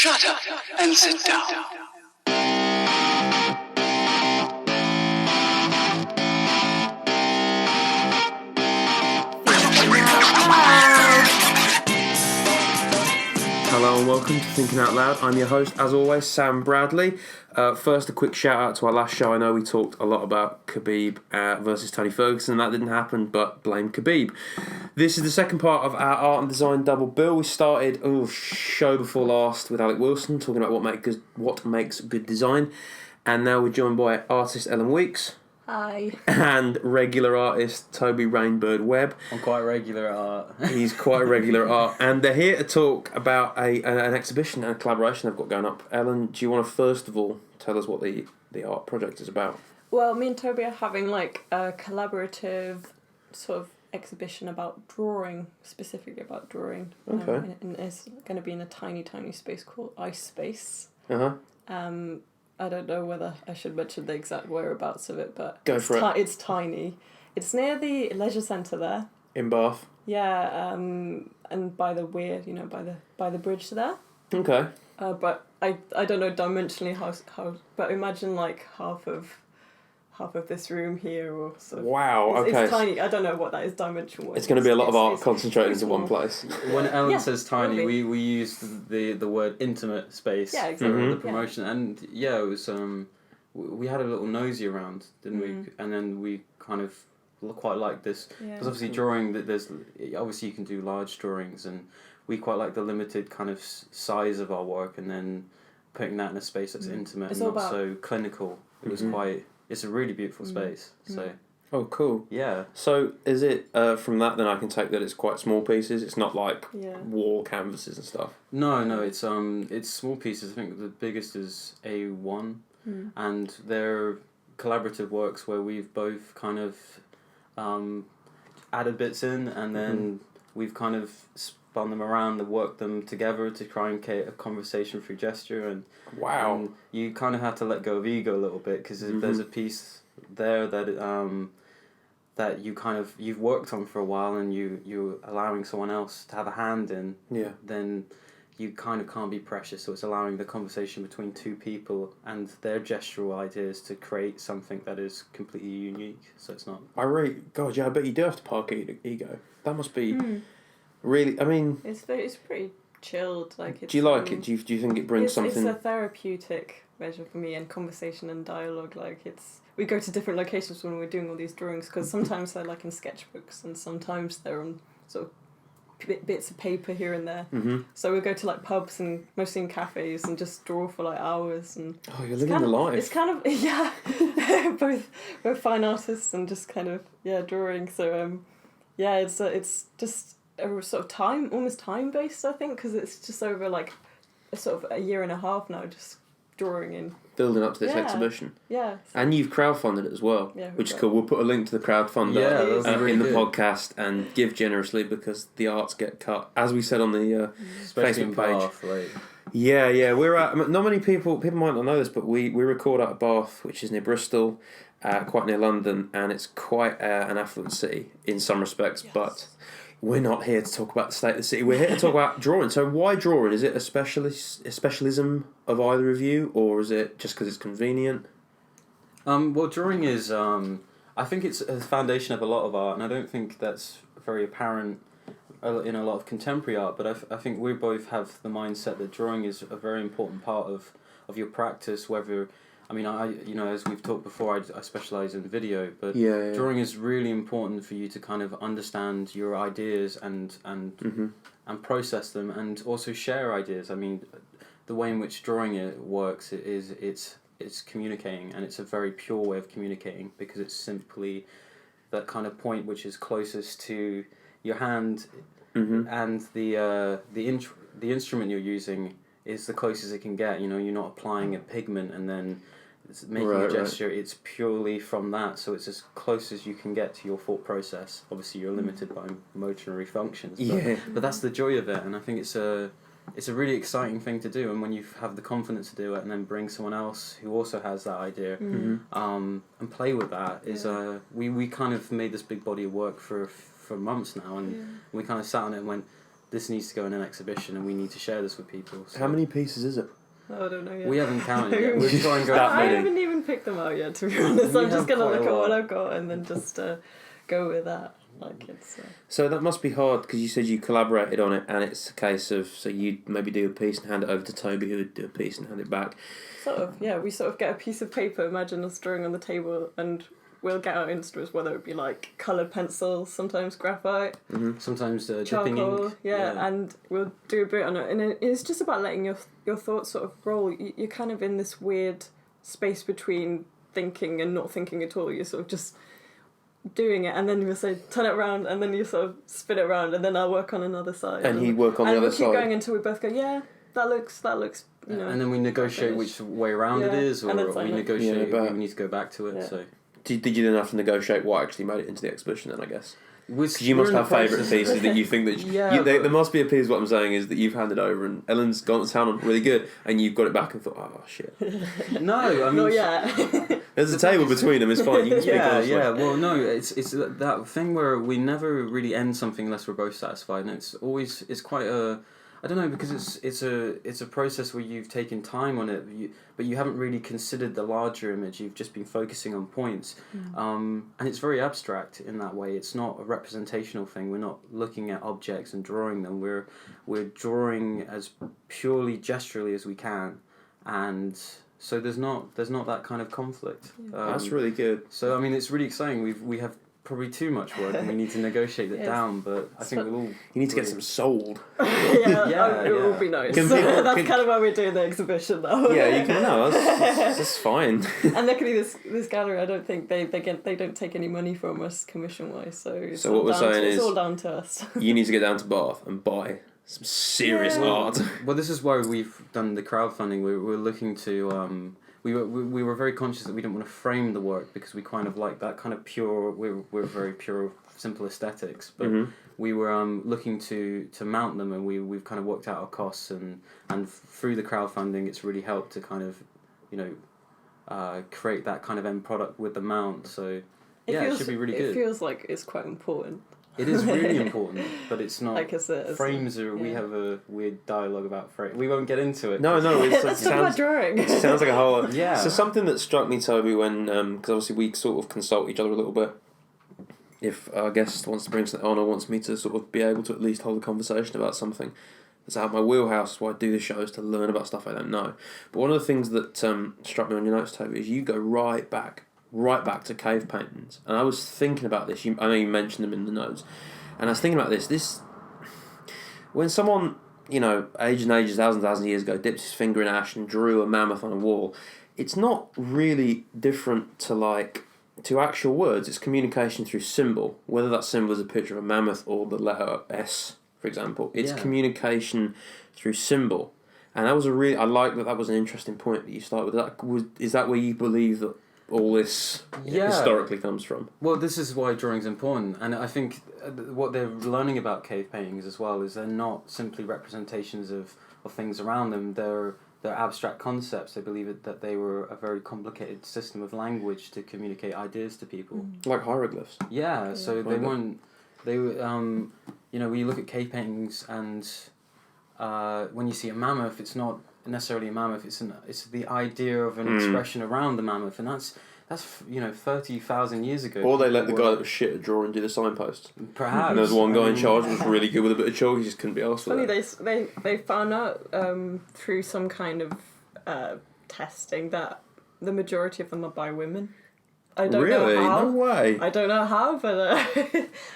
Shut up and sit down. Hello and welcome to Thinking Out Loud. I'm your host, as always, Sam Bradley. First, a quick shout out to our last show. I know we talked a lot about Khabib versus Tony Ferguson. That didn't happen, but blame Khabib. This is the second part of our art and design double bill. We started show before last with Alec Wilson talking about what makes good design, and now we're joined by artist Ellen Weeks. Hi. And regular artist Toby Rainbird-Webb. I'm quite regular at art. He's quite regular at art. And they're here to talk about an exhibition and a collaboration they've got going up. Ellen, do you want to first of all tell us what the art project is about? Well, me and Toby are having like a collaborative sort of exhibition about drawing, specifically about drawing. Okay. And it's going to be in a tiny, tiny space called Ice Space. Uh-huh. I don't know whether I should mention the exact whereabouts of it, but it's tiny. It's near the leisure centre there. In Bath. Yeah, and by the weir, by the bridge there. Okay. But I don't know dimensionally how but imagine like half of this room here or sort of. Wow. It's tiny. I don't know what that is dimension-wise. It's going to be a lot of art concentrated into one place. When Ellen says tiny, we use the word intimate space for the promotion, and it was we had a little nosy around, didn't we? And then we kind of quite like this because obviously drawing obviously you can do large drawings, and we quite like the limited kind of size of our work, and then putting that in a space that's intimate and not so clinical. It was quite. It's a really beautiful space. So. Oh, cool. Yeah. So is it from that then I can take that it's quite small pieces? It's not like wall canvases and stuff. No. It's small pieces. I think the biggest is A1, and they're collaborative works where we've both kind of added bits in, and then we've kind of spun them around and worked them together to try and create a conversation through gesture. And you kind of have to let go of ego a little bit because there's a piece there that that you've worked on for a while, and you're allowing someone else to have a hand in. Yeah. Then you kind of can't be precious, so it's allowing the conversation between two people and their gestural ideas to create something that is completely unique. So it's not. I bet you do have to park ego. That must be. Really, I mean... It's pretty chilled. Like, do you like it? Do you think it brings something... It's a therapeutic measure for me, and conversation and dialogue. Like, we go to different locations when we're doing all these drawings, because sometimes they're like in sketchbooks, and sometimes they're on sort of bits of paper here and there. So we go to like pubs and mostly in cafes and just draw for like hours. And oh, you're living the life. It's kind of, we're fine artists and just kind of, drawing. So, it's just... a sort of almost time-based, I think, because it's just over like a sort of a year and a half now, just drawing in. Building up to this exhibition. Yeah. And you've crowdfunded it as well, which is cool. We'll put a link to the crowdfunder in the podcast and give generously because the arts get cut, as we said on the Facebook page. Bath, like. Yeah. We're at, not many people might not know this, but we record out of Bath, which is near Bristol, quite near London, and it's quite an affluent city in some respects, but... We're not here to talk about the state of the city. We're here to talk about drawing. So why drawing? Is it a specialism of either of you, or is it just because it's convenient? Well, drawing is... I think it's a foundation of a lot of art, and I don't think that's very apparent in a lot of contemporary art, but I think we both have the mindset that drawing is a very important part of your practice, whether... I mean, as we've talked before, I specialise in video, but drawing is really important for you to kind of understand your ideas and process them, and also share ideas. I mean, the way in which drawing it works it's communicating, and it's a very pure way of communicating because it's simply that kind of point which is closest to your hand, and the instrument you're using is the closest it can get. You're not applying a pigment and then making a gesture. Right. It's purely from that, so it's as close as you can get to your thought process. Obviously, you're limited by motory functions, but that's the joy of it, and I think it's a really exciting thing to do. And when you have the confidence to do it, and then bring someone else who also has that idea, and play with that, we kind of made this big body of work for months now, and we kind of sat on it and went, this needs to go in an exhibition and we need to share this with people. So How many pieces is it? I don't know yet. we haven't counted yet. We'll try and go I many. haven't even picked them out yet, to be honest. We I'm just have going to quite a look at what lot. I've got and then just go with that. Like it's... So that must be hard because you said you collaborated on it, and it's a case of so you'd maybe do a piece and hand it over to Toby, who would do a piece and hand it back. Sort of, yeah. We sort of get a piece of paper, imagine us drawing on the table, and we'll get our instruments, whether it be like coloured pencils, sometimes graphite, sometimes dipping charcoal, ink. yeah, and we'll do a bit on it. And it's just about letting your thoughts sort of roll. You're kind of in this weird space between thinking and not thinking at all. You're sort of just doing it, and then you'll say turn it around, and then you sort of spin it around, and then I'll work on another side, And he'd work on the and other we'll keep side. going until we both go, yeah, that looks you know, And then we negotiate which way around it Yeah, is, and then or we finally- negotiate Yeah, we need to go back to it. Yeah. So Did you then have to negotiate what actually made it into the exhibition then, I guess? because Because you must have favourite pieces that you think that... Yeah, there must be a piece, what I'm saying is, that you've handed over and Ellen's gone to town on really good, and you've got it back and thought, oh, shit. No, I mean, not yet. There's a table between them, it's fine, you can speak yeah, honestly. yeah. Well, no, it's that thing where we never really end something unless we're both satisfied, and it's quite a, I don't know, because it's a process where you've taken time on it, but you haven't really considered the larger image. You've just been focusing on points, and it's very abstract in that way. It's not a representational thing. We're not looking at objects and drawing them. We're drawing as purely gesturally as we can, and so there's not that kind of conflict. That's really good. So I mean, it's really exciting. We have probably too much work and we need to negotiate it Yes. down, but I think we'll all... You need to get some sold. Yeah, it will be nice. Can people- That's can- kind of why we're doing the exhibition now. Yeah, you can know, that's fine. And luckily, this gallery, I don't think they don't take any money from us commission wise. So it's So all what we're down saying it's is- all down to us. You need to get down to Bath and buy some serious Yeah. art. Well, this is why we've done the crowdfunding. We're looking to... We were very conscious that we didn't want to frame the work because we kind of like that kind of pure... We're very pure, simple aesthetics. But we were looking to mount them, and we've kind of worked out our costs. And through the crowdfunding, it's really helped to kind of, create that kind of end product with the mount. So, it should be really good. It feels like it's quite important. It is really important, but it's not. Like I said, Frames are. We have a weird dialogue about frames. We won't get into it. No, it Let's talk about sounds... drawing. It sounds like a whole... Yeah. So something that struck me, Toby, when... Because obviously we sort of consult each other a little bit. If our guest wants to bring something on or wants me to sort of be able to at least hold a conversation about something that's out of my wheelhouse, why I do the shows to learn about stuff I don't know. But one of the things that struck me on your notes, Toby, is you go right back to cave paintings. And I was thinking about this. I know you mentioned them in the notes. And I was thinking about this... When someone... ages and ages, thousands of years ago, dipped his finger in ash and drew a mammoth on a wall, it's not really different to actual words. It's communication through symbol, whether that symbol is a picture of a mammoth or the letter S, for example. It's communication through symbol. And that was I like that was an interesting point that you started with. Is that where you believe that all this historically comes from? Well, this is why drawing's important, and I think what they're learning about cave paintings as well is they're not simply representations of things around them. They're abstract concepts. They believe that they were a very complicated system of language to communicate ideas to people. Like hieroglyphs. Yeah, so they weren't. They were. When you look at cave paintings and when you see a mammoth, it's not necessarily a mammoth. It's the idea of an expression around the mammoth, and that's 30,000 years ago. Or they let the guy that was shit at drawing do the signpost. Perhaps. And there was one guy in charge who was really good with a bit of chalk. He just couldn't be asked for Funny, that. they found out through some kind of testing that the majority of them are by women. I don't Really? know how. No way. I don't know how, but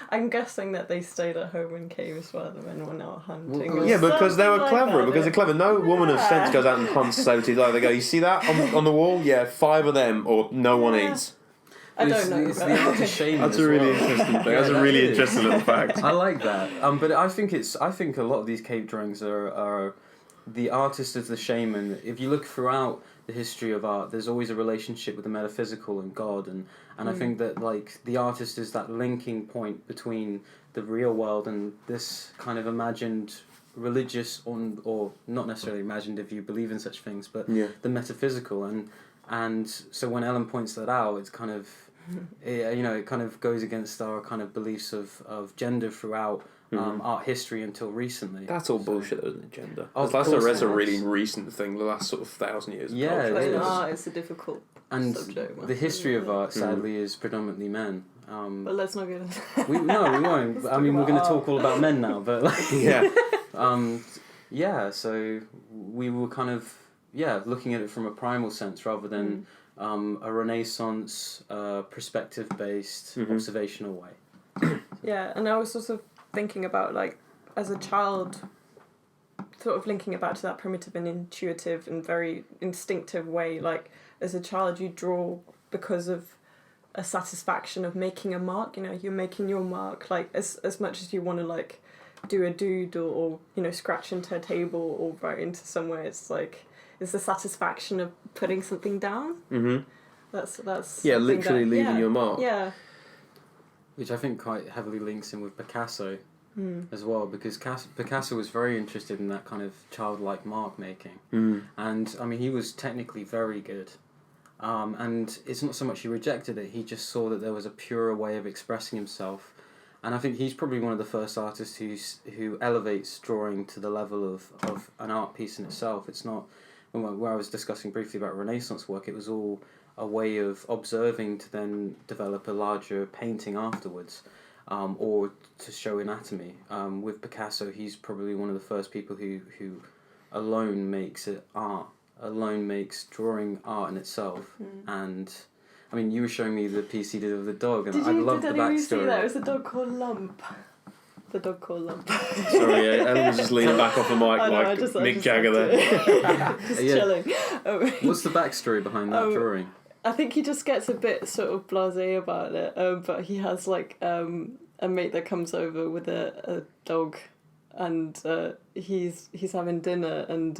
I'm guessing that they stayed at home in caves while the men were out hunting. Well, or Yeah, because they were something clever. like Because they're clever. No woman of sense goes out and hunts saber-toothed tiger. They go, you see that on the wall? Yeah, 5 of them, or no one Yeah. eats. I don't know. It's the art of shaming. That's as a really well. interesting thing. Yeah, That's a that really is. interesting little fact. I like that. But I think a lot of these cave drawings are the artist as the shaman. If you look throughout the history of art, there's always a relationship with the metaphysical and God, and I think that the artist is that linking point between the real world and this kind of imagined religious or not necessarily imagined if you believe in such things, but the metaphysical, and so when Ellen points that out, it's kind of it kind of goes against our kind of beliefs of gender throughout art history until recently. That's all bullshit, though, isn't it, gender? Of That's course a it really is. recent thing, the last sort of 1,000 years. Of Yeah, culture, But it in isn't is. art, it's a difficult And subject. the history of art, Mm. sadly, is predominantly men. But let's not get into that. We won't. Let's I mean, talk we're going to about talk all about men now, but like, Yeah. yeah. So we were kind of looking at it from a primal sense rather than a Renaissance perspective-based observational way. Yeah, and I was also thinking about, like, as a child, sort of linking it back to that primitive and intuitive and very instinctive way. Like, as a child, you draw because of a satisfaction of making a mark. You know, you're making your mark, like, as much as you want to, like, do a doodle or, you know, scratch into a table or write into somewhere. It's like, it's the satisfaction of putting something down. Mm-hmm. That's Yeah, something literally that, leaving your mark. Yeah. Which I think quite heavily links in with Picasso as well, because Picasso was very interested in that kind of childlike mark making. And I mean, he was technically very good. And it's not so much he rejected it, he just saw that there was a purer way of expressing himself. And I think he's probably one of the first artists who elevates drawing to the level of an art piece in itself. It's not, where I was discussing briefly about Renaissance work, it was all a way of observing to then develop a larger painting afterwards, or to show anatomy. With Picasso, he's probably one of the first people who alone makes it art, alone makes drawing art in itself. And I mean, you were showing me the piece he did of the dog, and I love the Did anyone see backstory. that? It was a dog called Lump. The dog called Lump. Sorry, Ellen was just leaning back off the mic I know, like I just Mick Jagger liked there. Just Yeah. chilling. What's the backstory behind that drawing? I think he just gets a bit sort of blasé about it, but he has like a mate that comes over with a dog, and he's having dinner, and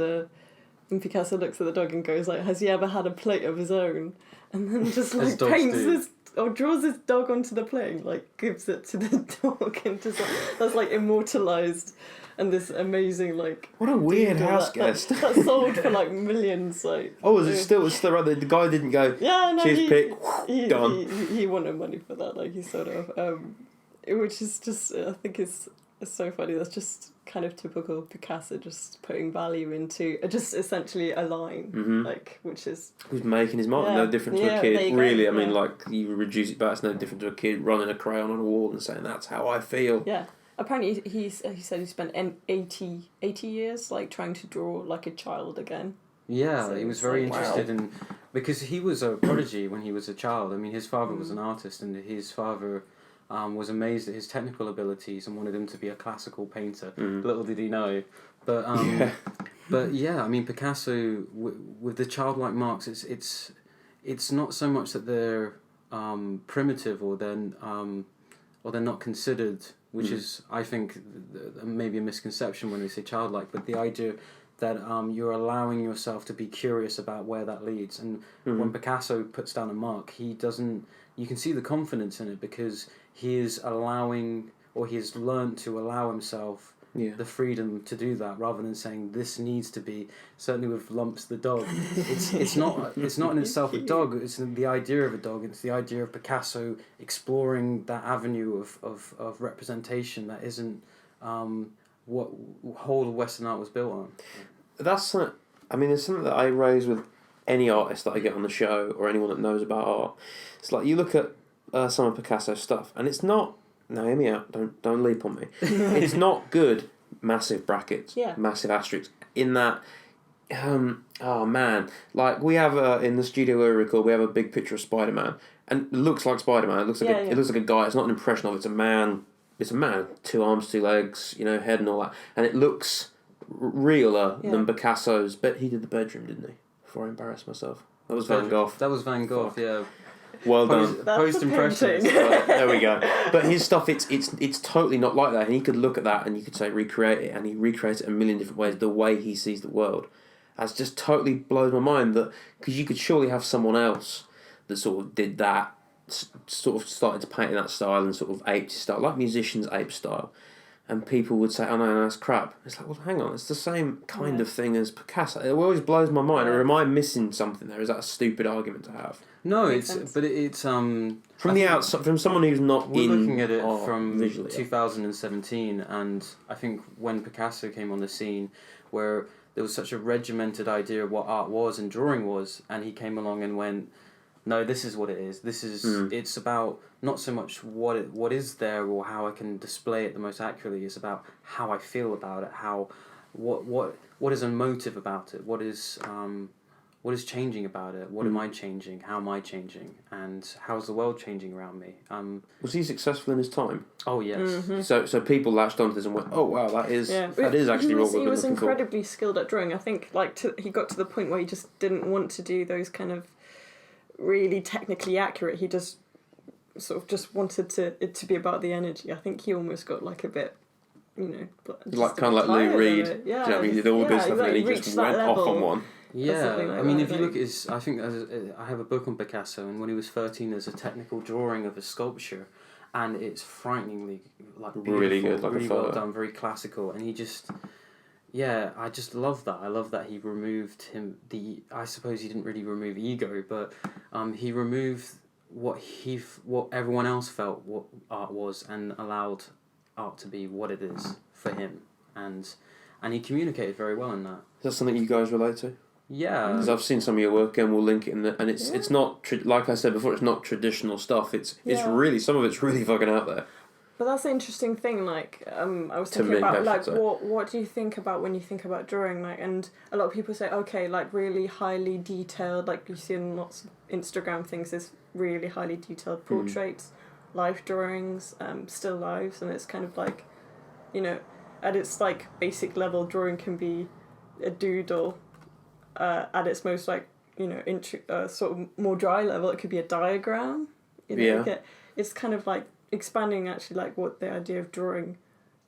Picasso looks at the dog and goes like, "Has he ever had a plate of his own?" And then just As like dogs paints do. his or draws his dog onto the plate, like gives it to the dog, and just like, that's like immortalized. And this amazing, like... What a weird doodle house that guest. sold for, like, millions, like... Oh, is it still right there? The guy didn't go, Yeah, no, cheers, pick, he, done. he wanted money for that, like, he sort of... which is just... I think it's so funny. That's just kind of typical Picasso, just putting value into... just essentially a line, like, which is... Who's making his mark? Yeah. No different to Yeah, a there kid. you go, Really, I mean, yeah. like, you reduce it back, it's no different to a kid running a crayon on a wall and saying, that's how I feel. Yeah. Apparently, he said he spent 80 years, like, trying to draw like a child again. Yeah, So he was it's very like, interested in... Because he was a prodigy when he was a child. I mean, his father was an artist, and his father was amazed at his technical abilities and wanted him to be a classical painter. Little did he know. But but yeah, I mean, Picasso, with the childlike marks, it's not so much that they're primitive or they're not considered, which is, I think, maybe a misconception when they say childlike, but the idea that you're allowing yourself to be curious about where that leads. And when Picasso puts down a mark, you can see the confidence in it, because he is allowing, or he has learned to allow himself the freedom to do that, rather than saying this needs to be. Certainly with Lumps the dog, it's not in itself a dog. It's the idea of a dog. It's the idea of Picasso exploring that avenue of representation that isn't what whole of Western art was built on. That's something, I mean, there's something that I raise with any artist that I get on the show or anyone that knows about art. It's like, you look at some of Picasso's stuff, and it's not... Now, hear me out. Don't leap on me. It's not good. Massive brackets. Yeah. Massive asterisks. In that, oh man, like we have in the studio where we record, we have a big picture of Spider-Man, and it looks like Spider-Man. It looks like it looks like a guy. It's not an impression of. It's a man. It's a man. 2 arms, 2 legs. You know, head and all that, and it looks realer than Picasso's. But he did the bedroom, didn't he? Before I embarrass myself. That was Van Gogh. That was Van Gogh. Yeah. Well done. Post impressions. There we go. But his stuff, it's totally not like that. And he could look at that and you could say recreate it, and he recreates it a million different ways. The way he sees the world, has just totally blows my mind. That because you could surely have someone else that sort of did that, sort of started to paint in that style and sort of aped his style, like musicians ape style. and people would say, "Oh no, that's crap." It's like, well, hang on, it's the same kind of thing as Picasso. It always blows my mind. Or am I missing something there? Is that a stupid argument to have? No, Makes it's sense. but it's From the outside, from someone who's not we're in looking at it art from visually. 2017, and I think when Picasso came on the scene, where there was such a regimented idea of what art was and drawing was, and he came along and went, no, this is what it is. This is it's about not so much what is there or how I can display it the most accurately. It's about how I feel about it. How what is emotive about it? What is changing about it? What am I changing? How am I changing? And how's the world changing around me? Was he successful in his time? Oh yes. Mm-hmm. So people latched onto this and went, "Oh wow, that is actually what we're He was looking for." incredibly skilled at drawing. I think he got to the point where he just didn't want to do those kind of really technically accurate. He just sort of just wanted it to be about the energy. I think he almost got like a bit, Like kind of like Lou Reed. Yeah, Do you know what I mean? He did all this stuff and then he reached just that went off level. on one. Yeah, something like I mean, that, if you like- look at his, I think I have a book on Picasso, and when he was 13, there's a technical drawing of a sculpture, and it's frighteningly like beautiful, Really good, like a really well photo. done, very classical, and he just, yeah, I just love that. I love that he removed I suppose he didn't really remove ego, but he removed what everyone else felt what art was, and allowed art to be what it is for him, and he communicated very well in that. Is that something you guys relate to? Yeah. Because I've seen some of your work and we'll link it in and it's not like I said before, it's not traditional stuff. It's really, some of it's really fucking out there. But that's the interesting thing. Like, I was To thinking me, I about should like say. what do you think about when you think about drawing? Like, and a lot of people say, okay, like really highly detailed. Like you see in lots of Instagram things, there's really highly detailed portraits, life drawings, still lives, and it's kind of like, at its like basic level, drawing can be a doodle. At its most like sort of more dry level, it could be a diagram. It's kind of like expanding actually like what the idea of drawing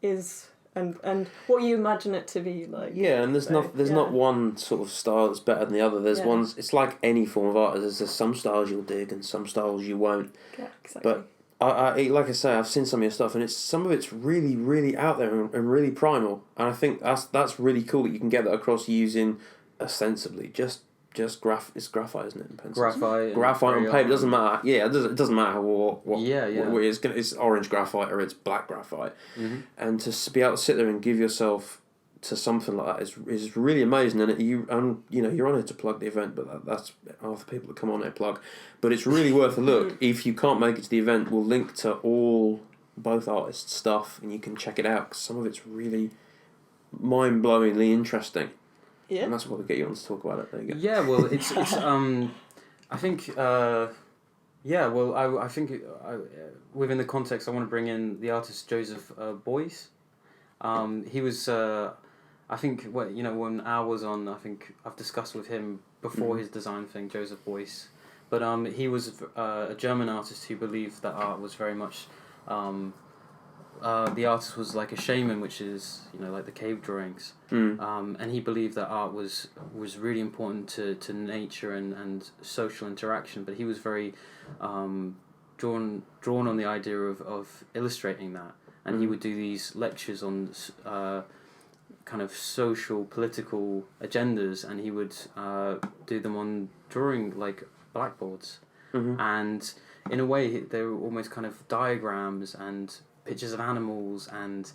is and what you imagine it to be like. Yeah, and there's not one sort of style that's better than the other. There's ones. It's like any form of art. There's some styles you'll dig and some styles you won't. Yeah, exactly. But I like I say, I've seen some of your stuff, and some of it's really, really out there and really primal. And I think that's really cool that you can get that across using ostensibly just it's graphite, isn't it? In pencils? Graphite on paper. It doesn't matter. Yeah, it doesn't matter what it's orange graphite or it's black graphite. Mm-hmm. And to be able to sit there and give yourself to something like that is really amazing. And you're on here to plug the event, but that's half the people that come on here plug. But it's really worth a look. If you can't make it to the event, we'll link to both artists' stuff, and you can check it out because some of it's really mind-blowingly interesting. Yeah. And that's why we get you on to talk about it. There you go. Yeah, well, it's I think I think within the context, I want to bring in the artist Joseph Beuys. He was I think when Al was on, I think I've discussed with him before his design thing, Joseph Beuys, but he was a German artist who believed that art was very much. The artist was like a shaman, which is like the cave drawings, and he believed that art was really important to nature and social interaction. But he was very drawn on the idea of illustrating that, and he would do these lectures on kind of social political agendas, and he would do them on drawing like blackboards, and in a way they were almost kind of diagrams and pictures of animals and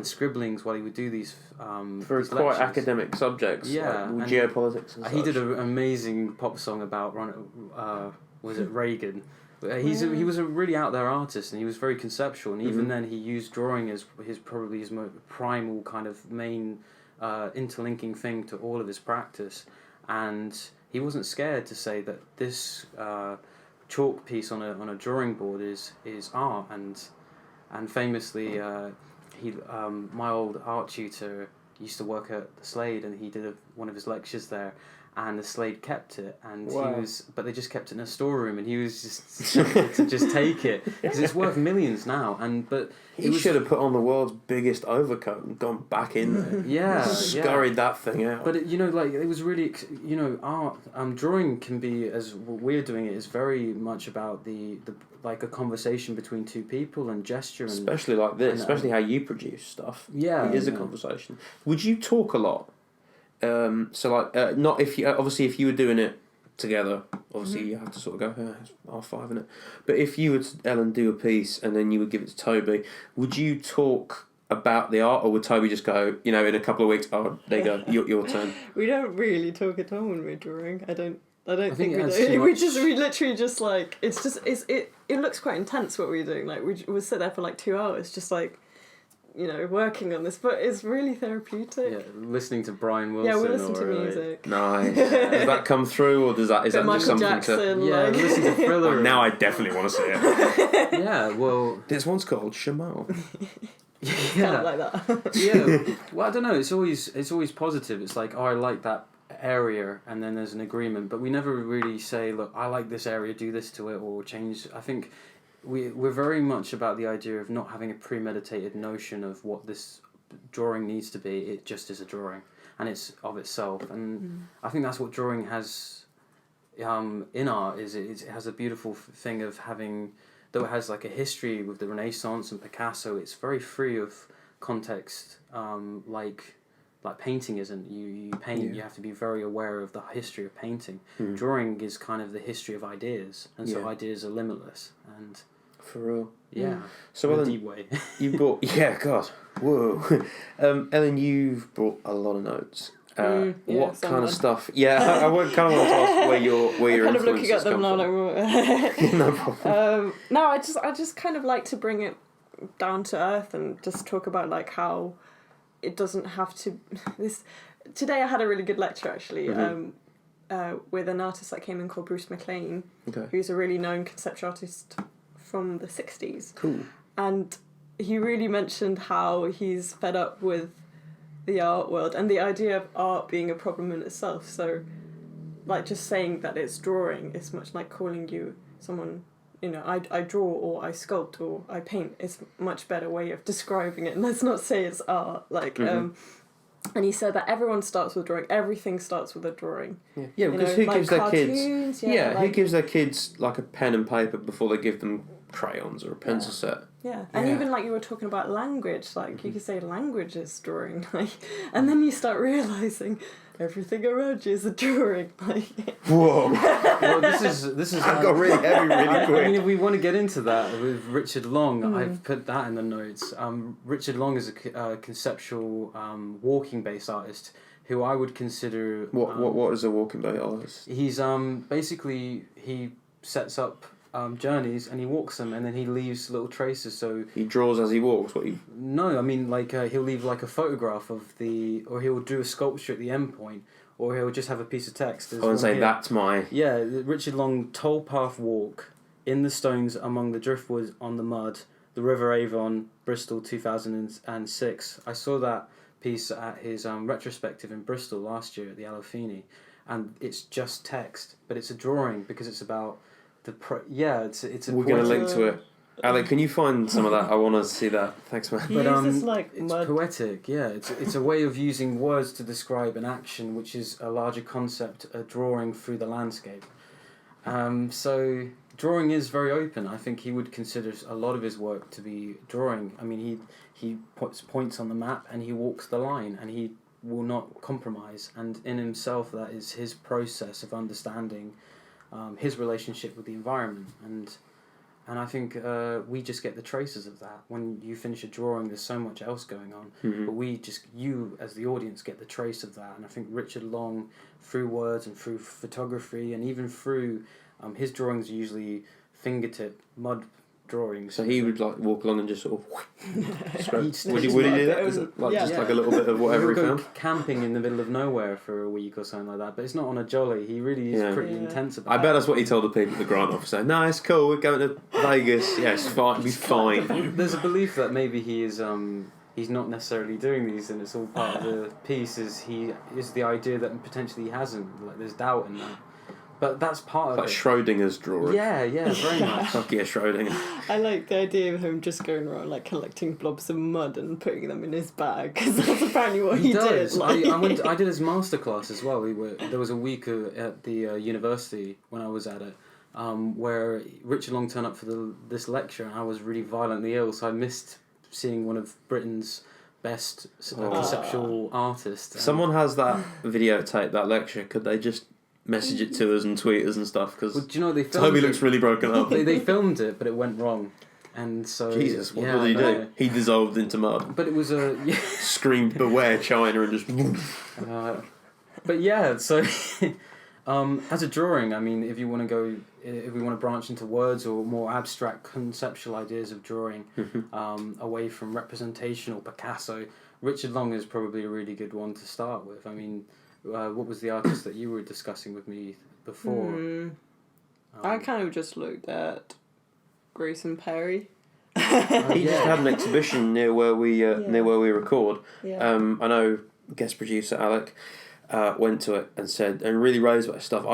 scribblings while he would do these for these quite lectures. academic subjects, Yeah, like and geopolitics and he such. did an amazing pop song about was it Reagan? He was a really out there artist, and he was very conceptual, and even then he used drawing as his most primal kind of main interlinking thing to all of his practice, and he wasn't scared to say that this chalk piece on a drawing board is art, and famously my old art tutor used to work at the Slade, and he did one of his lectures there, and the Slade kept it, and Wow. but they just kept it in a storeroom, and he was just to just take it because it's worth millions now. But He should have put on the world's biggest overcoat and gone back in there. Yeah, Scurried that thing out. But it was really, art. Drawing can be, as we're doing it, is very much about the like a conversation between two people and gesture, and especially like this, especially how you produce stuff. Yeah, it is a conversation. Would you talk a lot? Not if you obviously if you were doing it together, obviously you have to sort of go it's R5 in it. But if you would Ellen do a piece and then you would give it to Toby, would you talk about the art, or would Toby just go, in a couple of weeks, oh there you go, your turn? We don't really talk at all when we're drawing. I don't think we it adds do. too We much. we literally just like it looks quite intense what we're doing. Like we'll sit there for like 2 hours just like working on this, but it's really therapeutic. Yeah, listening to Brian Wilson. Yeah, we listen to or, music. Nice. Does that come through, or is that just Michael something Jackson, Yeah, like... listen to Thriller. Oh, now I definitely want to see it. Yeah, well, This one's called Shamal. Kind of like that. yeah. Well, I don't know. It's always positive. It's like, oh, I like that area, and then there's an agreement. But we never really say, look, I like this area, do this to it, or change. I think we're very much about the idea of not having a premeditated notion of what this drawing needs to be. It just is a drawing, and it's of itself. And I think that's what drawing has in art. It has a beautiful thing of having, though it has like a history with the Renaissance and Picasso. It's very free of context, like painting isn't. You paint, you have to be very aware of the history of painting. Drawing is kind of the history of ideas, and so ideas are limitless. And for real. Yeah. So in a Ellen, deep way. you brought God, whoa, Ellen, you've brought a lot of notes. What kind of stuff? Yeah, I would kind of want to ask where your kind of looking influences at them come now. from. No problem. No, I just kind of like to bring it down to earth and just talk about like how it doesn't have to. Today I had a really good lecture actually. With an artist that came in called Bruce McLean, who's a really known conceptual artist from the 60s. Cool. And he really mentioned how he's fed up with the art world and the idea of art being a problem in itself. So, like, just saying that it's drawing is much like calling you someone, I draw or I sculpt or I paint. It's a much better way of describing it. And let's not say it's art. Like, and he said that everyone starts with drawing. Everything starts with a drawing. Yeah, because who gives their kids? Yeah, who gives their kids like a pen and paper before they give them crayons or a pencil set? Yeah, and even like you were talking about language, like you could say language is drawing, like, and then you start realizing everything around you is a drawing, like. Whoa! Well, this is. I got really heavy really quick. I mean, if we want to get into that with Richard Long, I've put that in the notes. Richard Long is a conceptual walking-based artist who I would consider. What is a walking-based artist? He's basically he sets up journeys and he walks them, and then he leaves little traces. So he draws as he walks. No, I mean like he'll leave like a photograph of or he'll do a sculpture at the end point, or he'll just have a piece of text. And say that's my. Yeah, Richard Long, Tollpath Walk, in the stones among the driftwood on the mud, the River Avon, Bristol, 2006. I saw that piece at his retrospective in Bristol last year at the Alofini, and it's just text, but it's a drawing because it's about it's a. We're going to link to it. Alec, can you find some of that? I want to see that. Thanks, man. But it's mud. Poetic. Yeah, it's a way of using words to describe an action, which is a larger concept, a drawing through the landscape. So drawing is very open. I think he would consider a lot of his work to be drawing. I mean, he puts points on the map and he walks the line, and he will not compromise. And in himself, that is his process of understanding his relationship with the environment. And I think we just get the traces of that. When you finish a drawing, there's so much else going on. But you as the audience get the trace of that. And I think Richard Long, through words and through photography and even through his drawings are usually fingertip mud drawings. So he would like walk along and just sort of scrub. Would he Just do like that? it Is was- it like yeah. just like a little bit of whatever he He'll go found? camping in the middle of nowhere for a week or something like that, but it's not on a jolly. He really is pretty Yeah. intense about I it. bet that's what he told the people at the grant officer. No, it's cool. We're going to Vegas. Yeah, it's fine. It'll be fine. There's a belief that maybe he is he's not necessarily doing these, and it's all part of the piece. Is the idea that potentially he hasn't, like there's doubt in that. But that's part of like it. Schrodinger's drawing. Yeah, very much. Fuck yeah, Schrodinger. I like the idea of him just going around like collecting blobs of mud and putting them in his bag, because that's apparently what he does. did. Like. I did his masterclass as well. There was a week at the university when I was at it, where Richard Long turned up for this lecture, and I was really violently ill, so I missed seeing one of Britain's best conceptual artists. Someone has that videotape, that lecture. Could they just message it to us and tweet us and stuff? Because do you know they filmed Toby looks really broken up. they filmed it, but it went wrong, and so Jesus, what did he do? He dissolved into mud. But it was Screamed "Beware China" and just. But yeah, so as a drawing, I mean, if we want to branch into words or more abstract conceptual ideas of drawing, away from representational Picasso, Richard Long is probably a really good one to start with. I mean, what was the artist that you were discussing with me before? I kind of just looked at Grayson Perry. He just had an exhibition near where we record. Yeah. I know guest producer Alec went to it and really raised about his stuff.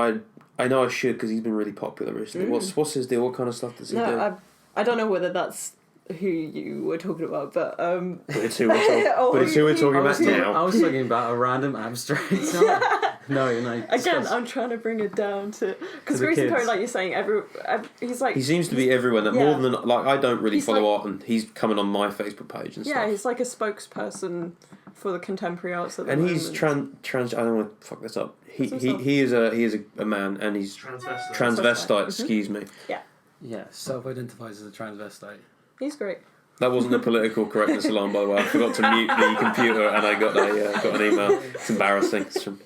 I know I should, because he's been really popular recently. What's his deal? What kind of stuff does he do? I don't know whether that's who you were talking about, but But it's who we're talking about now. I was talking about a random abstract. No. Again, I'm trying to bring it down to, because Grayson Perry, like you're saying, he's like, he seems to be everywhere. That more than like I don't really follow art, and he's coming on my Facebook page and stuff. Yeah, he's like a spokesperson for the contemporary arts at the and moment. he's trans. I don't want to fuck this up. He is a man, and he's transvestite. Excuse me. Yeah, self-identifies as a transvestite. He's great. That wasn't a political correctness alarm, by the way. I forgot to mute the computer, and I got an email. It's embarrassing. It's from...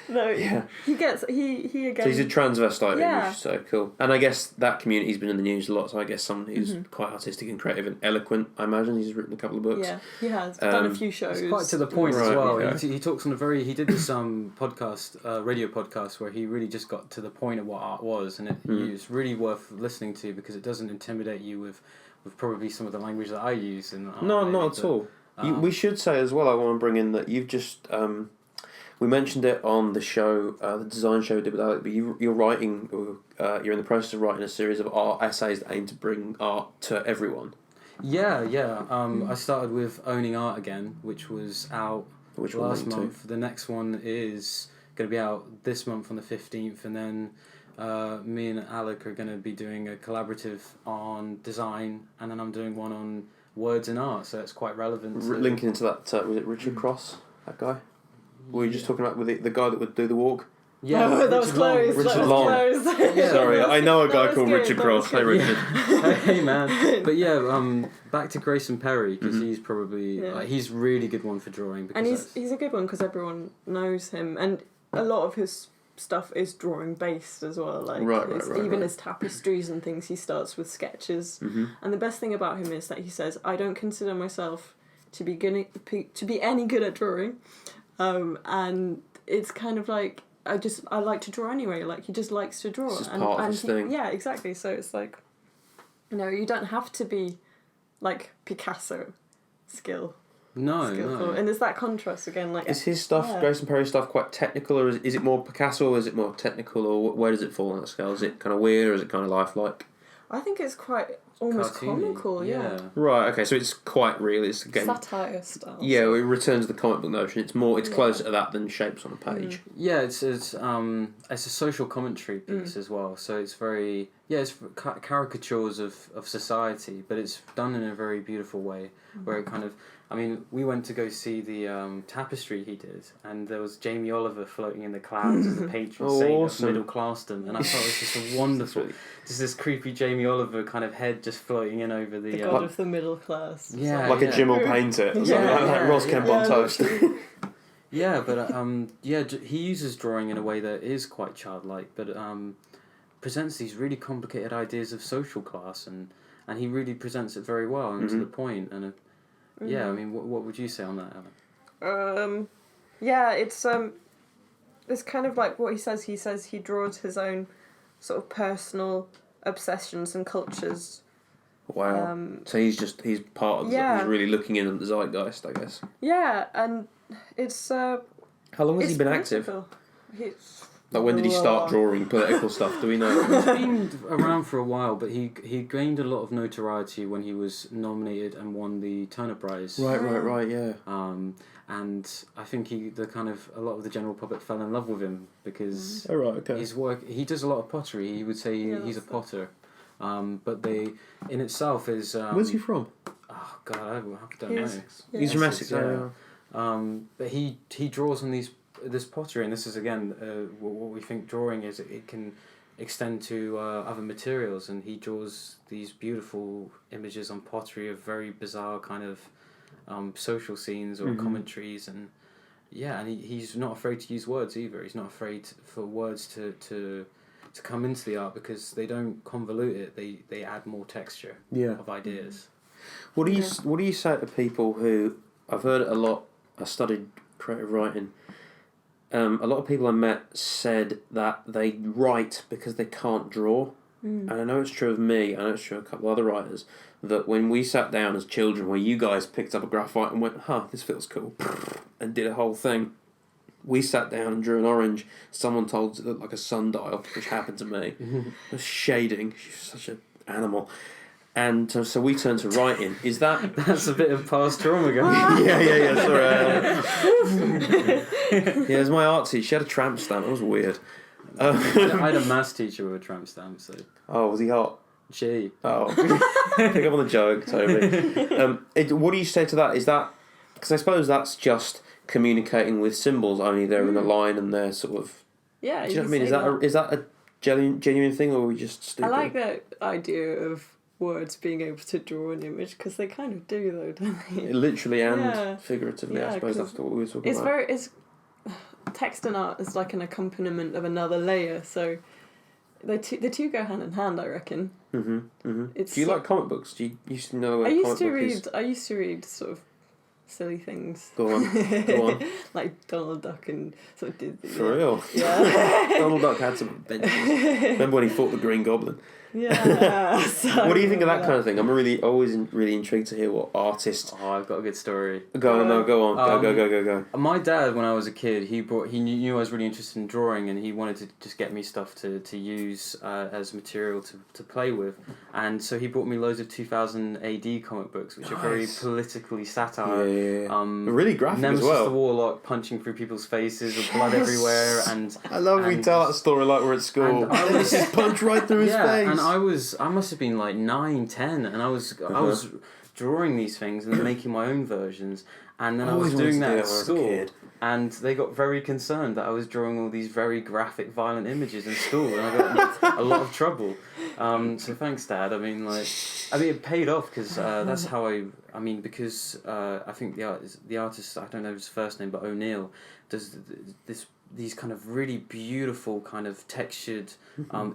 No, yeah. He again. So he's a transvestite, yeah. So cool. And I guess that community's been in the news a lot, so I guess someone who's quite artistic and creative and eloquent, I imagine. He's written a couple of books. Yeah, he has. Done a few shows. It's quite to the point as well. Yeah. He talks on he did this podcast, radio podcast, where he really just got to the point of what art was, and it's really worth listening to, because it doesn't intimidate you with probably some of the language that I use. Not at all. We should say as well, I want to bring in that you've just... we mentioned it on the show, the design show we did with Alec, but you're writing, you're in the process of writing a series of art essays that aim to bring art to everyone. Yeah. I started with Owning Art Again, which was out last month. The next one is going to be out this month on the 15th, and then me and Alec are going to be doing a collaborative on design, and then I'm doing one on words and art, so it's quite relevant. Linking into that, was it Richard Cross, that guy? Were you just talking about with the guy that would do the walk? Yeah, that was close. Richard Long. Yeah. Sorry, I know a guy called good, Richard Cross. Hey, Richard. Hey, man. But yeah, back to Grayson Perry, because he's probably he's really good one for drawing. And he's a good one because everyone knows him, and a lot of his stuff is drawing based as well. Like even his tapestries and things, he starts with sketches. And the best thing about him is that he says, "I don't consider myself to be any good at drawing." And it's kind of like I like to draw anyway. Like he just likes to draw. It's just part of his thing. Yeah, exactly. So it's like, you don't have to be like Picasso skillful. No. And there's that contrast again. Like, is his stuff, Grayson Perry's stuff, quite technical, or is it more Picasso, or is it more technical, or where does it fall on that scale? Is it kind of weird, or is it kind of lifelike? I think it's quite almost cartoony. comical, yeah. Right, okay, so it's quite real. It's again satire style. Yeah, it returns to the comic book notion. It's closer to that than shapes on a page. Yeah, it's a social commentary piece as well. So it's very it's caricatures of society, but it's done in a very beautiful way, where it kind of. I mean, we went to go see the tapestry he did, and there was Jamie Oliver floating in the clouds as the patron saint of middle classdom, and I thought it was just a wonderful, just this creepy Jamie Oliver kind of head just floating in over the god of the middle class. Yeah, like a Jim will paint it, or something like Ross Kemp on toast. Yeah, but he uses drawing in a way that is quite childlike, but presents these really complicated ideas of social class, and he really presents it very well and to the point, and. Yeah, I mean, what would you say on that, Alan? It's kind of like what he says. He says he draws his own sort of personal obsessions and cultures Wow. So he's part of yeah. he's really looking in at the zeitgeist, I guess. Yeah, and it's How long has he been active? Like when did he start drawing political stuff? Do we know? He's been around for a while, but he gained a lot of notoriety when he was nominated and won the Turner Prize. Right, yeah. And I think a lot of the general public fell in love with him because his work. He does a lot of pottery. He would say he's a potter, but they in itself is. Where's he from? Oh God, I don't know. Yeah. He's from Essex, but he draws on this pottery, and this is again what we think drawing is. It can extend to other materials, and he draws these beautiful images on pottery of very bizarre kind of social scenes or commentaries, and he's not afraid to use words either. He's not afraid for words to come into the art because they don't convolute it. They add more texture of ideas. What do you say to people who I've heard it a lot? I studied creative writing. A lot of people I met said that they write because they can't draw. And I know it's true of me, and it's true of a couple of other writers, that when we sat down as children, where you guys picked up a graphite and went, this feels cool, and did a whole thing, we sat down and drew an orange. Someone told us it looked like a sundial, which happened to me. It was shading. She's such an animal. And so we turned to writing. Is that... That's a bit of past trauma going. yeah, sorry. It's my artsy. She had a tramp stamp. It was weird. I had a maths teacher with a tramp stamp, so... Oh, was he hot? She. Oh. Pick up on the joke, Toby. What do you say to that? Is that... Because I suppose that's just communicating with symbols, only they're in a line and they're sort of... Yeah, do you know what I mean? Is that a genuine thing, or are we just stupid? I like that idea of words being able to draw an image, because they kind of do, though, don't they? Literally and figuratively, I suppose that's what we were talking about. Text and art is like an accompaniment of another layer, so the two go hand in hand, I reckon. Do you like comic books? Do you used to know what a comic book is? I used to read sort of silly things. Go on. Like Donald Duck and sort of Disney. For real? Yeah. Donald Duck had some adventures. Remember when he fought the Green Goblin? Yeah. What do you think of that kind of thing? I'm always really intrigued to hear what artists... Oh, I've got a good story. Go on. My dad, when I was a kid, he knew I was really interested in drawing, and he wanted to just get me stuff to use as material to play with. And so he brought me loads of 2000 AD comic books, which are very politically satire. Yeah. Really graphic Nemesis as well. the Warlock punching through people's faces with blood everywhere. And I love when we tell that story like we're at school. This is punch right through his face. And I must have been like 9, 10, and I was drawing these things and making my own versions, and then I was doing that at school, and they got very concerned that I was drawing all these very graphic, violent images in school, and I got a lot of trouble. So thanks, Dad. I mean, it paid off because that's how because I think the artist, I don't know his first name, but O'Neill does these kind of really beautiful kind of textured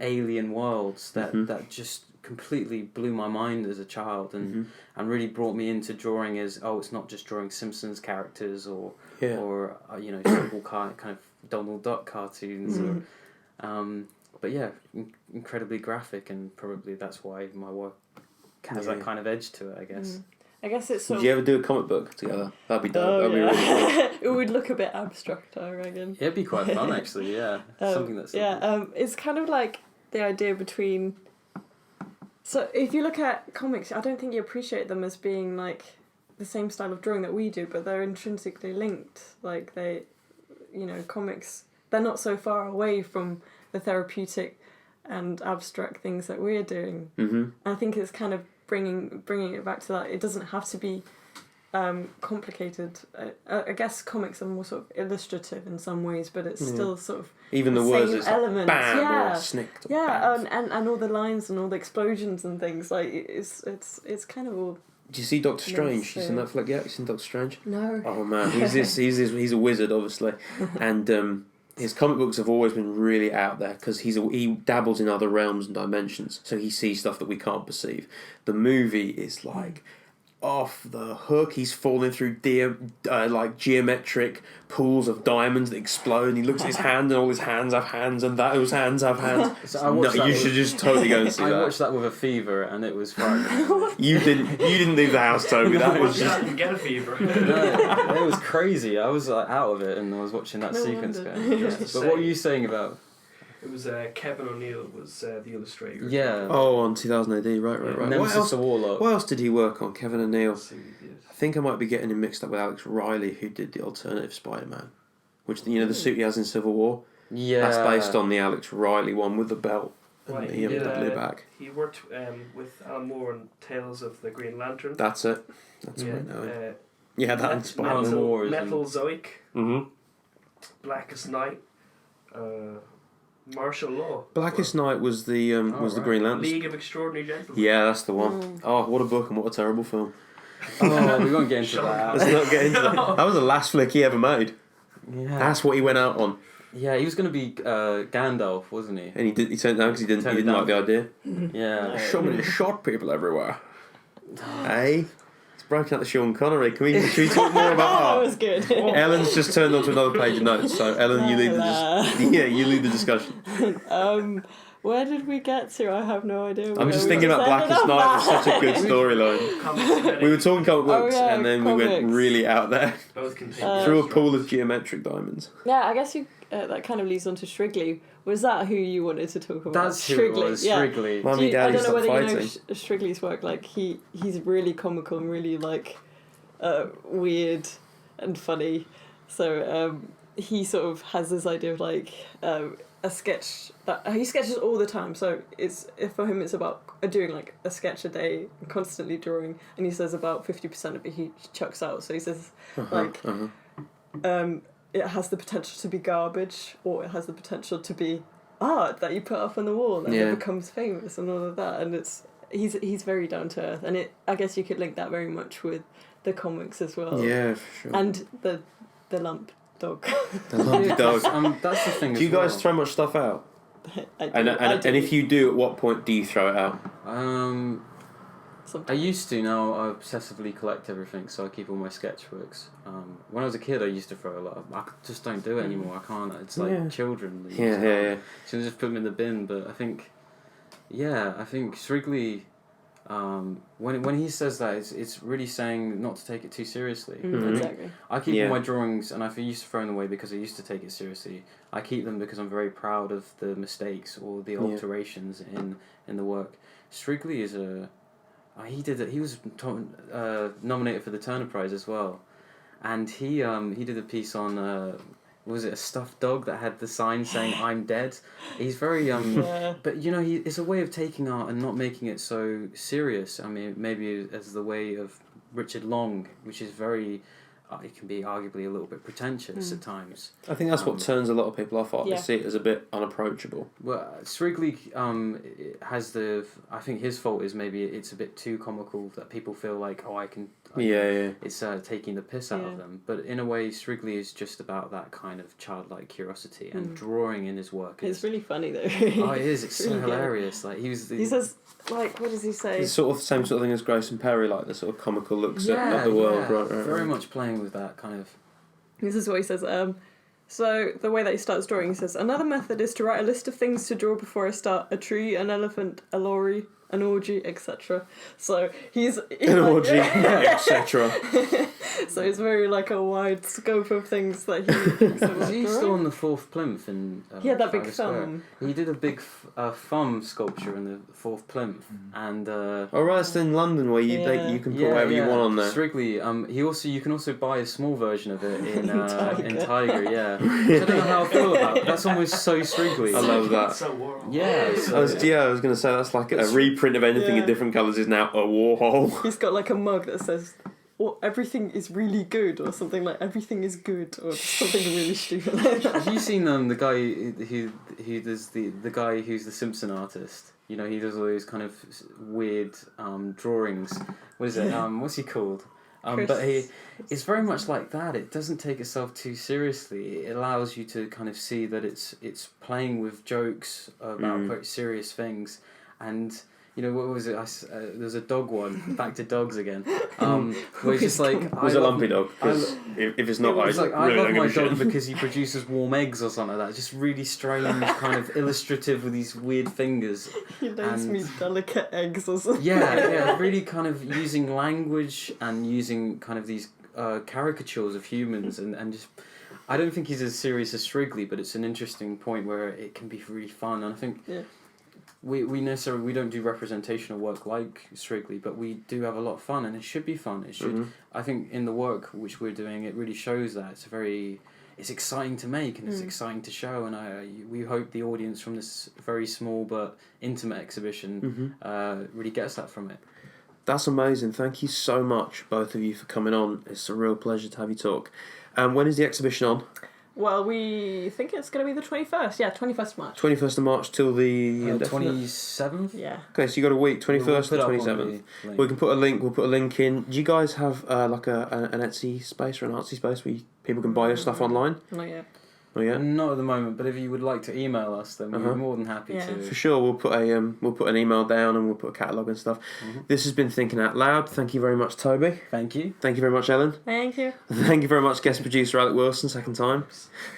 alien worlds that just completely blew my mind as a child and really brought me into drawing as it's not just drawing Simpsons characters or simple kind of Donald Duck cartoons but incredibly graphic, and probably that's why my work has that kind of edge to it, I guess. I guess it's Would you ever do a comic book together? That'd be dope. That'd be really cool. It would look a bit abstract, I reckon. It'd be quite fun, actually, yeah. Something that's... it's kind of like the idea between... So if you look at comics, I don't think you appreciate them as being like the same style of drawing that we do, but they're intrinsically linked. Like comics, they're not so far away from the therapeutic and abstract things that we're doing. I think it's kind of bringing it back to that. It doesn't have to be complicated. I guess comics are more sort of illustrative in some ways, but it's still sort of even the words is elements. Like bam or snicked. And all the lines and all the explosions and things, like it's kind of all. Do you see Doctor Strange? You seen that flick yet? You seen Doctor Strange? No. Oh man, he's a wizard, obviously, and his comic books have always been really out there because he dabbles in other realms and dimensions, so he sees stuff that we can't perceive. The movie is like off the hook. He's falling through like geometric pools of diamonds that explode. And he looks at his hand, and all his hands have hands, and those hands have hands. You should just totally go and see that. I watched that with a fever, and it was frightening. You didn't leave the house, Toby. That was You just. didn't get a fever. No, it was crazy. I was out of it, and I was watching that No sequence wonder. going. Yeah. Just to But what say- were you saying about? It was Kevin O'Neill was the illustrator. Yeah. Oh, on 2000 AD, right. What Nemesis else? the Warlock. What else did he work on? Kevin O'Neill. Let's see what he did. I think I might be getting him mixed up with Alex Riley, who did the alternative Spider-Man, which the suit he has in Civil War. Yeah. That's based on the Alex Riley one with the belt and Right, the blue back. He worked with Alan Moore on Tales of the Green Lantern. That's it. That's yeah, right now. Yeah, that and Met- Spider-Man. Metal, Moore is Metal Zoic, Mm-hmm. Blackest Night, Martial Law. Blackest Night was the right. Green Lantern. League of Extraordinary Gentlemen. Yeah, that's the one. Oh, what a book and what a terrible film. Oh, we won't get into Shut that. Let's not get into that. That was the last flick he ever made. Yeah. That's what he went out on, Yeah, he was going to be Gandalf, wasn't he? and he turned down because he didn't Turned it like the idea. Yeah. So many short people everywhere. Hey, it's broken out the Sean Connery. Should we talk more That about was good. Ellen's just turned onto another page of notes. So Ellen, you lead you lead the discussion. Where did we get to? I have no idea. I'm where just we thinking about ended Blackest up Night. It's at. such a good storyline. Comics We were talking comic books, yeah, and then we went comics. really out there both contain through a pool of geometric diamonds. Yeah, I guess you that kind of leads on to Shrigley. Was that who you wanted to talk about? That's who it was, Yeah. Shrigley. Mummy, I Daddy, don't know stop whether fighting. you know Shrigley's work. Like he's really comical and really like weird and funny. So he sort of has this idea of like a sketch that he sketches all the time. So for him it's about doing like a sketch a day and constantly drawing. And he says about 50% of it he chucks out. So he says it has the potential to be garbage, or it has the potential to be art that you put up on the wall and it becomes famous and all of that. And he's very down to earth, and I guess you could link that very much with the comics as well. Yeah, for sure. And the lump dog. The lumpy dog. That's the thing. Do you guys throw much stuff out? I do, And if you do, at what point do you throw it out? I used to. Now I obsessively collect everything, so I keep all my sketchbooks. When I was a kid, I used to throw a lot. I just don't do it anymore. I can't. It's like children. Yeah. So I just put them in the bin. But I think Shrigley. When he says that, it's really saying not to take it too seriously. Exactly. I keep all my drawings, and I used to throw them away because I used to take it seriously. I keep them because I'm very proud of the mistakes or the alterations in the work. Shrigley is he did it. He was nominated for the Turner Prize as well, and he did a piece on was it a stuffed dog that had the sign saying "I'm dead." He's very but it's a way of taking art and not making it so serious. I mean, maybe as the way of Richard Long, which is very. It can be arguably a little bit pretentious at times. I think that's what turns a lot of people off art. They see it as a bit unapproachable. Well, Shrigley has I think his fault is maybe it's a bit too comical that people feel like, I can... It's taking the piss out of them. But in a way, Shrigley is just about that kind of childlike curiosity and drawing in his work. It's really funny though. Oh, it is. It's so really hilarious. Like he says, like, what does he say? It's sort of the same sort of thing as Grayson Perry, like the sort of comical looks at the world, right? Very much playing with that kind of... This is what he says. So the way that he starts drawing, he says, another method is to write a list of things to draw before I start: a tree, an elephant, a lorry, an orgy, etc. So he's An orgy, etc. So it's very like a wide scope of things that he thinks about Was he drawing. still on the fourth plinth in He had that big Trafalgar Square? thumb. He did a big thumb sculpture in the fourth plinth, and Oh right, it's in London where you can put whatever you want on there. Shrigley. You can also buy a small version of it in Tiger. in Tiger. Yeah, which I don't know how I feel about. But that's almost so Shrigley. I love that. So warm. Yeah, I was going to say that's like a reprint of anything in different colours is now a Warhol. He's got like a mug that says, everything is really good, or something like everything is good, or something really stupid like that. Have you seen the guy who does the guy who's the Simpson artist? You know, he does all those kind of weird drawings. What is it? What's he called? But it's very much like that. It doesn't take itself too seriously. It allows you to kind of see that it's playing with jokes about quite serious things, and what was it? There's a dog one. Back to dogs again. Where it's just like Was a lumpy dog? 'Cause if it's not, it's like, I really love don't my give a dog shit. because he produces warm eggs or something like that. Just really strange, kind of illustrative with these weird fingers. He lays And- me delicate eggs or something. Yeah, really kind of using language and using kind of these caricatures of humans and just. I don't think he's as serious as Strigley, but it's an interesting point where it can be really fun. And I think we don't do representational work like Strigley, but we do have a lot of fun, and it should be fun. It should. I think in the work which we're doing, it really shows that it's exciting to make and it's exciting to show, and we hope the audience from this very small but intimate exhibition really gets that from it. That's amazing. Thank you so much, both of you, for coming on. It's a real pleasure to have you talk. When is the exhibition on? Well, we think it's going to be the 21st. Yeah, 21st March. 21st of March till the 27th. Yeah. Okay, so you got a week, 21st to 27th. We can put a link. We'll put a link in. Do you guys have like an Etsy space or an artsy space where people can buy your stuff online? Not yet. Oh yeah. Not at the moment, but if you would like to email us, then we're more than happy Yeah. to. For sure, we'll put an email down and we'll put a catalogue and stuff. This has been Thinking Out Loud. Thank you very much, Toby. Thank you. Thank you very much, Ellen. Thank you. Thank you very much, guest producer Alec Wilson, second time.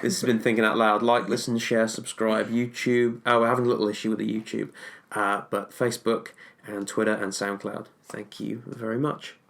This has been Thinking Out Loud. Like, listen, share, subscribe. YouTube. Oh, we're having a little issue with the YouTube. But Facebook and Twitter and SoundCloud. Thank you very much.